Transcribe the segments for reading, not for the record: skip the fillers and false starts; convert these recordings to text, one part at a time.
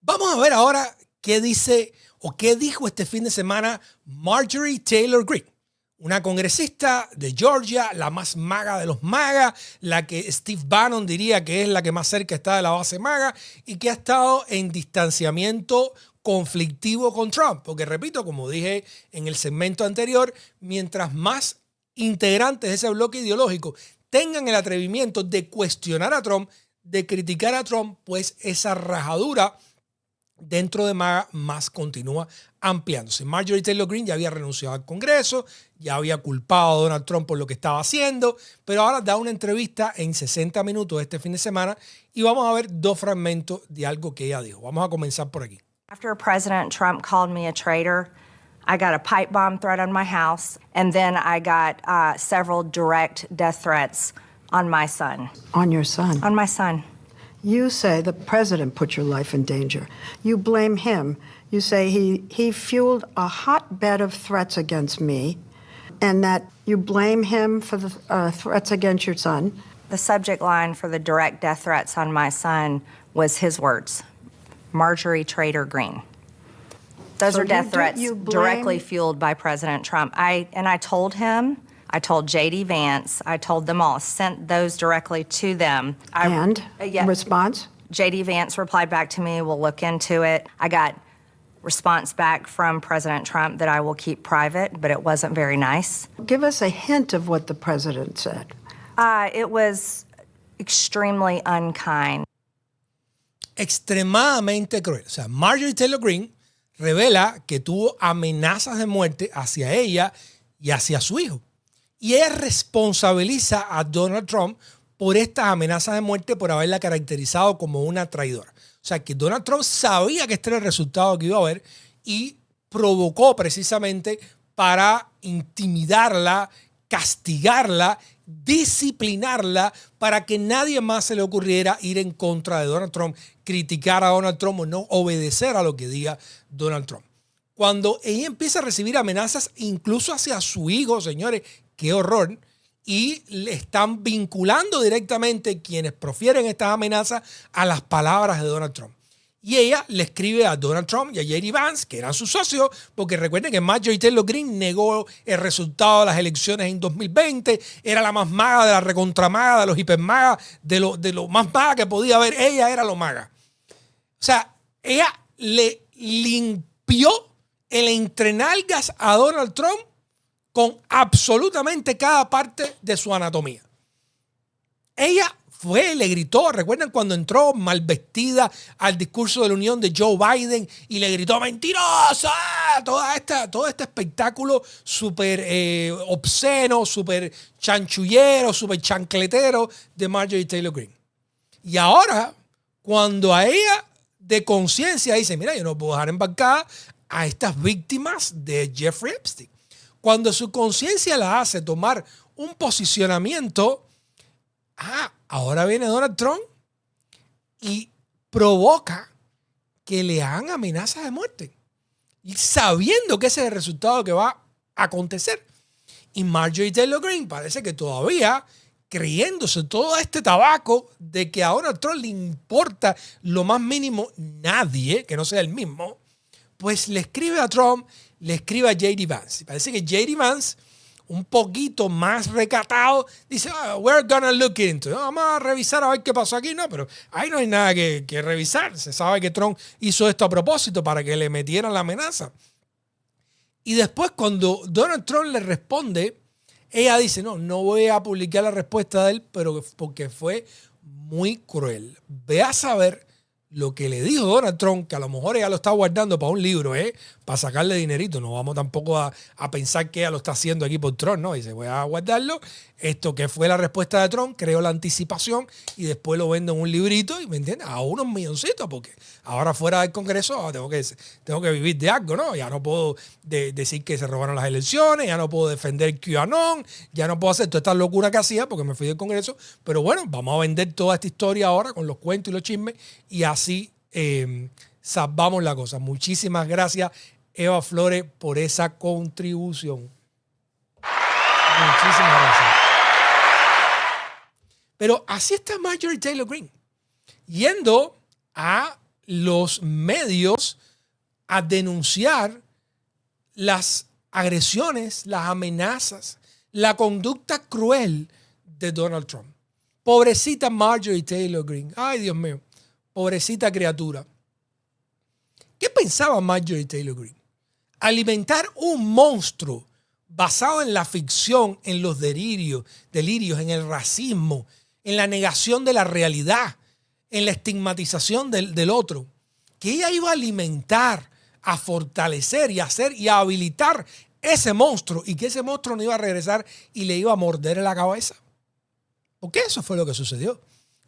Vamos a ver ahora qué dice o qué dijo este fin de semana Marjorie Taylor Greene, una congresista de Georgia, la más maga de los magas, la que Steve Bannon diría que es la que más cerca está de la base maga y que ha estado en distanciamiento conflictivo con Trump. Porque repito, como dije en el segmento anterior, mientras más integrantes de ese bloque ideológico tengan el atrevimiento de cuestionar a Trump, de criticar a Trump, pues esa rajadura dentro de MAGA más continúa ampliándose. Marjorie Taylor Greene ya había renunciado al Congreso, ya había culpado a Donald Trump por lo que estaba haciendo, pero ahora da una entrevista en 60 minutos este fin de semana y vamos a ver dos fragmentos de algo que ella dijo. Vamos a comenzar por aquí. After President Trump called me a traitor, I got a pipe bomb threat on my house, and then I got several direct death threats on my son. On your son? On my son. You say the president put your life in danger. You blame him. You say he fueled a hotbed of threats against me, and that you blame him for the threats against your son. The subject line for the direct death threats on my son was his words, Marjorie Taylor Greene. Those So are death you threats directly blame- fueled by President Trump. I told him, I told J.D. Vance, I told them all, sent those directly to them. And Yeah. response? J.D. Vance replied back to me, we'll look into it. I got response back from President Trump that I will keep private, but it wasn't very nice. Give us a hint of what the president said. It was extremely unkind. Extremadamente cruel. O sea, Marjorie Taylor Greene revela que tuvo amenazas de muerte hacia ella y hacia su hijo. Y ella responsabiliza a Donald Trump por estas amenazas de muerte por haberla caracterizado como una traidora. O sea, que Donald Trump sabía que este era el resultado que iba a haber y provocó precisamente para intimidarla, castigarla, disciplinarla para que nadie más se le ocurriera ir en contra de Donald Trump, criticar a Donald Trump o no obedecer a lo que diga Donald Trump. Cuando ella empieza a recibir amenazas incluso hacia su hijo, señores, qué horror, y le están vinculando directamente quienes profieren estas amenazas a las palabras de Donald Trump. Y ella le escribe a Donald Trump y a J.D. Vance, que eran sus socios, porque recuerden que Marjorie Taylor Greene negó el resultado de las elecciones en 2020, era la más maga de la recontramaga, de los hipermagas, de lo más maga que podía haber. Ella era lo maga. O sea, ella le limpió el entrenalgas a Donald Trump con absolutamente cada parte de su anatomía. Ella le gritó, recuerdan cuando entró mal vestida al discurso de la unión de Joe Biden y le gritó mentirosa, todo este espectáculo súper obsceno, súper chanchullero, súper chancletero de Marjorie Taylor Greene. Y ahora, cuando a ella de conciencia dice, mira, yo no puedo dejar embarcada a estas víctimas de Jeffrey Epstein. Cuando su conciencia la hace tomar un posicionamiento, ahora viene Donald Trump y provoca que le hagan amenazas de muerte. Y sabiendo que ese es el resultado que va a acontecer. Y Marjorie Taylor Greene parece que todavía creyéndose todo este tabaco de que a Donald Trump le importa lo más mínimo nadie, que no sea el mismo, pues le escribe a Trump, le escribe a J.D. Vance. Parece que J.D. Vance, un poquito más recatado, dice, we're gonna look into it. Vamos a revisar a ver qué pasó aquí. No, pero ahí no hay nada que revisar. Se sabe que Trump hizo esto a propósito para que le metieran la amenaza. Y después cuando Donald Trump le responde, ella dice, no voy a publicar la respuesta de él, pero porque fue muy cruel. Ve a saber lo que le dijo Donald Trump, que a lo mejor ella lo está guardando para un libro, para sacarle dinerito. No vamos tampoco a pensar que ella lo está haciendo aquí por Trump, ¿no? Dice, voy a guardarlo. Esto que fue la respuesta de Trump, creo la anticipación y después lo vendo en un librito y, ¿me entiendes? A unos milloncitos, porque ahora fuera del Congreso tengo que vivir de algo, ¿no? Ya no puedo decir que se robaron las elecciones, ya no puedo defender QAnon, ya no puedo hacer toda esta locura que hacía porque me fui del Congreso. Pero bueno, vamos a vender toda esta historia ahora con los cuentos y los chismes y así salvamos la cosa. Muchísimas gracias, Eva Flores, por esa contribución. Muchísimas gracias. Pero así está Marjorie Taylor Greene, yendo a los medios a denunciar las agresiones, las amenazas, la conducta cruel de Donald Trump. Pobrecita Marjorie Taylor Greene. Ay, Dios mío. Pobrecita criatura. ¿Qué pensaba Marjorie Taylor Greene? Alimentar un monstruo basado en la ficción, en los delirios, en el racismo, en la negación de la realidad, en la estigmatización del otro. Que ella iba a alimentar, a fortalecer y a hacer y a habilitar ese monstruo y que ese monstruo no iba a regresar y le iba a morder en la cabeza. Porque eso fue lo que sucedió.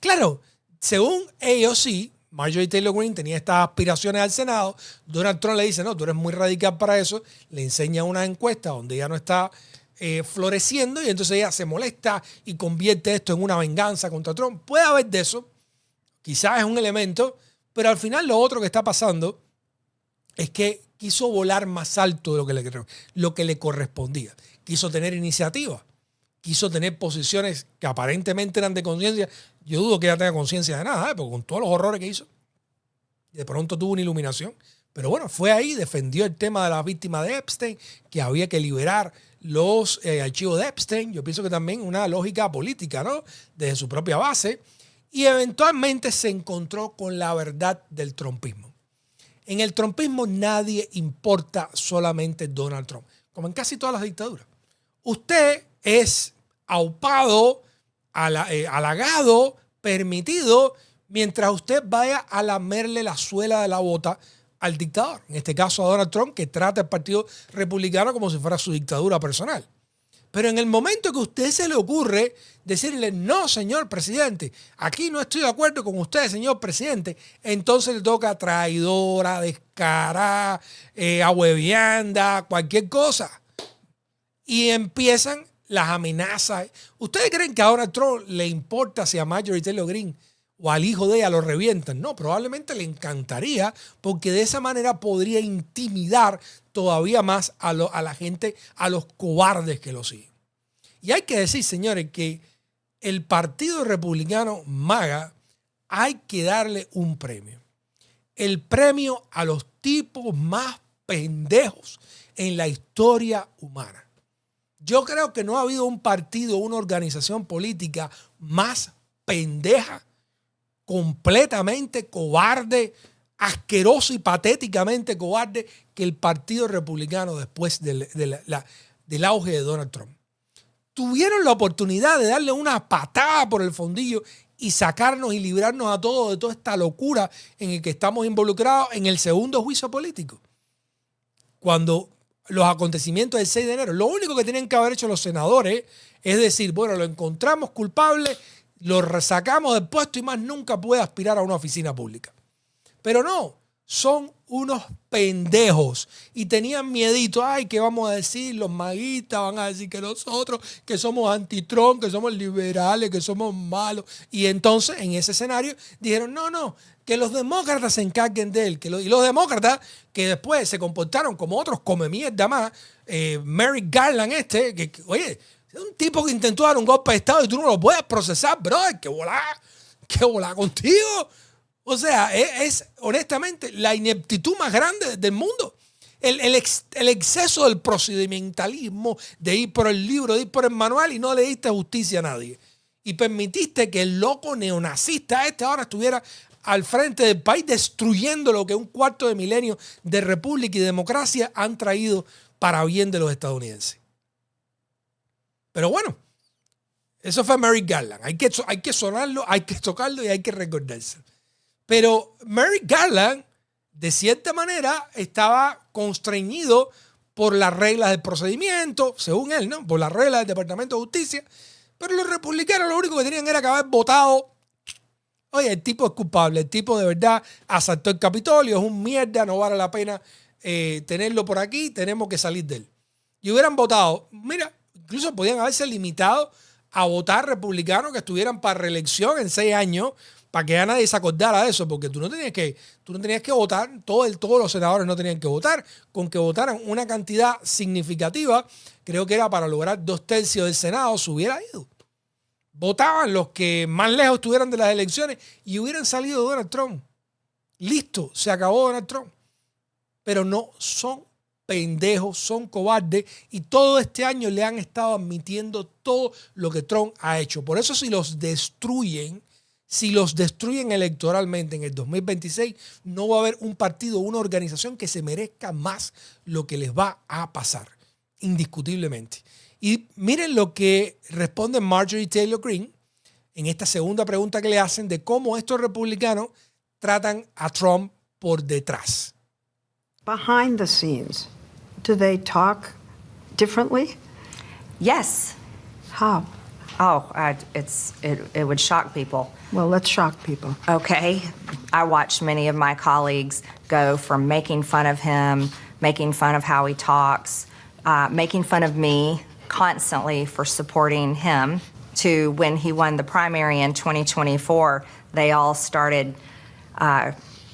Claro, según AOC, Marjorie Taylor Greene tenía estas aspiraciones al Senado. Donald Trump le dice, no, tú eres muy radical para eso. Le enseña una encuesta donde ella no está floreciendo y entonces ella se molesta y convierte esto en una venganza contra Trump. Puede haber de eso. Quizás es un elemento, pero al final lo otro que está pasando es que quiso volar más alto de lo que le correspondía. Quiso tener iniciativa. Quiso tener posiciones que aparentemente eran de conciencia. Yo dudo que ella tenga conciencia de nada, porque con todos los horrores que hizo, de pronto tuvo una iluminación. Pero bueno, fue ahí, defendió el tema de las víctimas de Epstein, que había que liberar los archivos de Epstein. Yo pienso que también una lógica política, ¿no? Desde su propia base. Y eventualmente se encontró con la verdad del trumpismo. En el trumpismo nadie importa, solamente Donald Trump, como en casi todas las dictaduras. Usted es aupado, halagado, permitido, mientras usted vaya a lamerle la suela de la bota al dictador. En este caso a Donald Trump, que trata al Partido Republicano como si fuera su dictadura personal. Pero en el momento que a usted se le ocurre decirle, no, señor presidente, aquí no estoy de acuerdo con usted, señor presidente, entonces le toca traidora, descarada, ahuevianda, cualquier cosa. Y empiezan las amenazas. ¿Ustedes creen que ahora a Trump le importa si a Marjorie Taylor Greene o al hijo de ella lo revientan? No, probablemente le encantaría, porque de esa manera podría intimidar todavía más a la gente, a los cobardes que lo siguen. Y hay que decir, señores, que el Partido Republicano MAGA hay que darle un premio. El premio a los tipos más pendejos en la historia humana. Yo creo que no ha habido un partido, una organización política más pendeja, completamente cobarde, asqueroso y patéticamente cobarde que el Partido Republicano después del auge de Donald Trump. Tuvieron la oportunidad de darle una patada por el fondillo y sacarnos y librarnos a todos de toda esta locura en el que estamos involucrados en el segundo juicio político. Cuando los acontecimientos del 6 de enero, lo único que tenían que haber hecho los senadores es decir, bueno, lo encontramos culpable, lo resacamos del puesto y más nunca puede aspirar a una oficina pública. Pero no, son unos pendejos y tenían miedito. Ay, ¿qué vamos a decir? Los maguitas van a decir que nosotros, que somos anti-Trump, que somos liberales, que somos malos. Y entonces, en ese escenario, dijeron, no, que los demócratas se encarguen de él. Y los demócratas, que después se comportaron como otros come mierda más, Merrick Garland oye, es un tipo que intentó dar un golpe de Estado y tú no lo puedes procesar, brother, que volá contigo. O sea, es honestamente la ineptitud más grande del mundo. El exceso del procedimentalismo, de ir por el libro, de ir por el manual y no le diste justicia a nadie. Y permitiste que el loco neonazista ahora estuviera al frente del país destruyendo lo que un cuarto de milenio de república y democracia han traído para bien de los estadounidenses. Pero bueno, eso fue Merrick Garland. Hay que sonarlo, hay que tocarlo y hay que recordarse. Pero Merrick Garland, de cierta manera, estaba constreñido por las reglas del procedimiento, según él, ¿no? Por las reglas del Departamento de Justicia. Pero los republicanos lo único que tenían era que haber votado. Oye, el tipo es culpable, el tipo de verdad asaltó el Capitolio, es un mierda, no vale la pena tenerlo por aquí, tenemos que salir de él. Y hubieran votado, mira, incluso podían haberse limitado a votar republicanos que estuvieran para reelección en 6 años, para que ya nadie se acordara de eso, porque tú no tenías que votar, todos los senadores no tenían que votar, con que votaran una cantidad significativa, creo que era para lograr 2/3 del Senado, se hubiera ido. Votaban los que más lejos estuvieran de las elecciones y hubieran salido Donald Trump. Listo, se acabó Donald Trump. Pero no, son pendejos, son cobardes y todo este año le han estado admitiendo todo lo que Trump ha hecho. Por eso si los destruyen electoralmente en el 2026, no va a haber un partido, una organización que se merezca más lo que les va a pasar, indiscutiblemente. Y miren lo que responde Marjorie Taylor Greene en esta segunda pregunta que le hacen de cómo estos republicanos tratan a Trump por detrás. Behind the scenes, do they talk differently? Yes. How? Oh, it would shock people. Well, let's shock people. Okay. I watched many of my colleagues go from making fun of him, making fun of how he talks, making fun of me constantly for supporting him, to when he won the primary in 2024, they all started,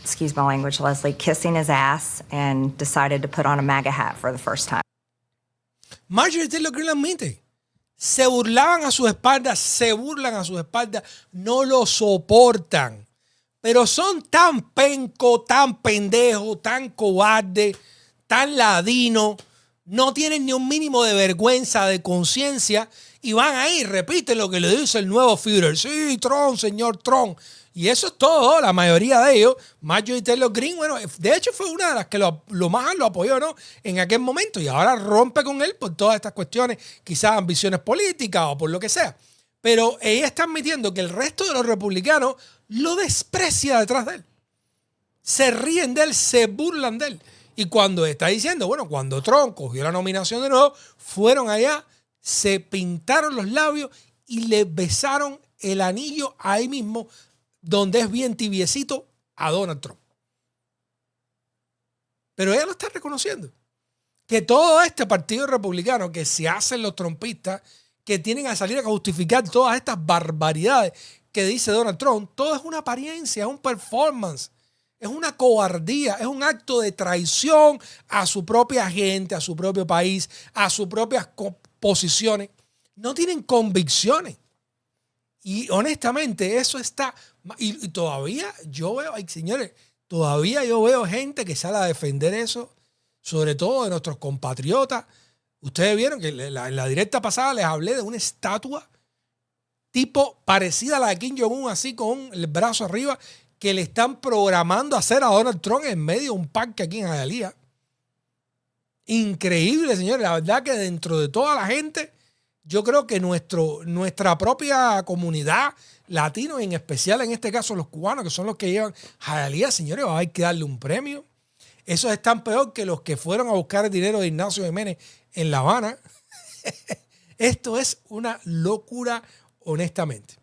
excuse my language, Leslie, kissing his ass and decided to put on a MAGA hat for the first time. Marjorie Taylor Greene lo admite. Se burlaban a sus espaldas, se burlan a sus espaldas, no lo soportan. Pero son tan penco, tan pendejo, tan cobarde, tan ladino, no tienen ni un mínimo de vergüenza, de conciencia, y van ahí, repiten lo que le dice el nuevo Führer. Sí, Trump, señor Trump. Y eso es todo, la mayoría de ellos. Marjorie Taylor Greene, bueno, de hecho fue una de las que lo más lo apoyó, ¿no? En aquel momento, y ahora rompe con él por todas estas cuestiones, quizás ambiciones políticas o por lo que sea. Pero ella está admitiendo que el resto de los republicanos lo desprecia detrás de él. Se ríen de él, se burlan de él. Y cuando está diciendo, bueno, cuando Trump cogió la nominación de nuevo, fueron allá, se pintaron los labios y le besaron el anillo ahí mismo, donde es bien tibiecito, a Donald Trump. Pero ella lo está reconociendo. Que todo este partido republicano que se hacen los trumpistas, que tienen a salir a justificar todas estas barbaridades que dice Donald Trump, todo es una apariencia, es un performance, es una cobardía, es un acto de traición a su propia gente, a su propio país, a sus propias posiciones. No tienen convicciones. Y honestamente eso está... Y todavía yo veo, ay, señores, todavía yo veo gente que sale a defender eso, sobre todo de nuestros compatriotas. Ustedes vieron que en la directa pasada les hablé de una estatua tipo parecida a la de Kim Jong-un, así con el brazo arriba, que le están programando hacer a Donald Trump en medio de un parque aquí en Hialeah. Increíble, señores. La verdad que dentro de toda la gente, yo creo que nuestra propia comunidad latino, en especial en este caso los cubanos, que son los que llevan Hialeah, señores, va a haber que darle un premio. Esos están peor que los que fueron a buscar el dinero de Ignacio Jiménez en La Habana. Esto es una locura, honestamente.